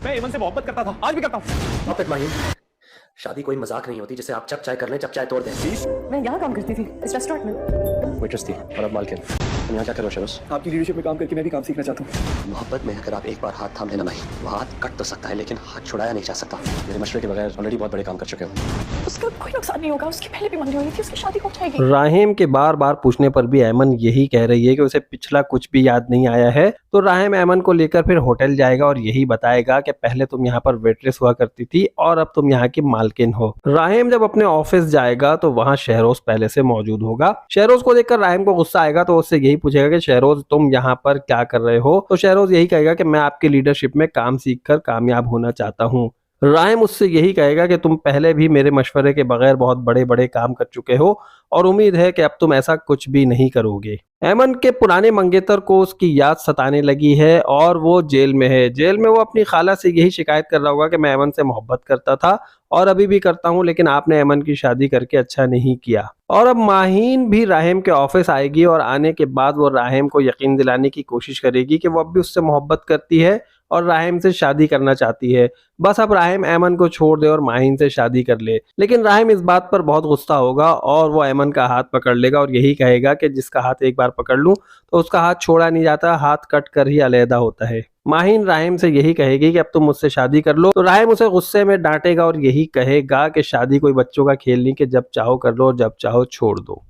मैं एमन से मोहब्बत करता था, आज भी करता हूँ। Stop it, Mahin. शादी कोई मजाक नहीं होती जिसे आप जब चाहे कर लें, जब चाहे तोड़ दें। मैं यहाँ काम करती थी इस रेस्टोरेंट में। वेट्रेस थी और अब मालकिन। तुम यहाँ क्या कर रहे हो शरोज? आपकी लीडरशिप में काम करके मैं भी काम सीखना चाहता हूँ। मोहब्बत में अगर आप एक बार हाथ थाम लेना नहीं, वो हाथ कट तो सकता है लेकिन हाथ छुड़ाया नहीं जा सकता। मेरे मशवरे के बगैर ऑलरेडी बहुत बड़े काम कर चुके हो। उसका कोई नुकसान नहीं होगा, उसकी पहले भी मंगनी हुई थी, उसकी शादी हो जाएगी। राहिम के बार बार पूछने पर भी ऐमन यही कह रही है कि उसे पिछला कुछ भी याद नहीं आया है। तो राहिम ऐमन को लेकर फिर होटल जाएगा और यही बताएगा कि पहले तुम यहाँ पर वेट्रेस हुआ करती थी और अब तुम यहाँ की मालकिन हो। राहिम जब अपने ऑफिस जाएगा तो वहाँ शहरोज पहले से मौजूद होगा। शहरोज को देखकर राहिम को गुस्सा आएगा तो उससे यही पूछेगा कि शहरोज तुम यहाँ पर क्या कर रहे हो। तो शहरोज यही कहेगा कि मैं आपकी लीडरशिप में काम सीखकर कामयाब होना चाहता हूँ। राहिम उससे यही कहेगा कि तुम पहले भी मेरे मशवरे के बगैर बहुत बड़े बड़े काम कर चुके हो और उम्मीद है कि अब तुम ऐसा कुछ भी नहीं करोगे। ऐमन के पुराने मंगेतर को उसकी याद सताने लगी है और वो जेल में है। जेल में वो अपनी खाला से यही शिकायत कर रहा होगा कि मैं ऐमन से मोहब्बत करता था और अभी भी करता हूँ, लेकिन आपने ऐमन की शादी करके अच्छा नहीं किया। और अब माहीन भी राहिम के ऑफिस आएगी और आने के बाद वो राहिम को यकीन दिलाने की कोशिश करेगी कि वो अब भी उससे मोहब्बत करती है और राहिम से शादी करना चाहती है। बस अब राहिम ऐमन को छोड़ दे और माहीन से शादी कर ले। लेकिन राहिम इस बात पर बहुत गुस्सा होगा और वो ऐमन का हाथ पकड़ लेगा और यही कहेगा कि जिसका हाथ एक बार पकड़ लूं तो उसका हाथ छोड़ा नहीं जाता, हाथ कट कर ही अलहदा होता है। माहीन राहिम से यही कहेगी कि अब तुम मुझसे शादी कर लो। तो राहिम उसे गुस्से में डांटेगा और यही कहेगा कि शादी कोई बच्चों का खेल नहीं कि जब चाहो कर लो और जब चाहो छोड़ दो।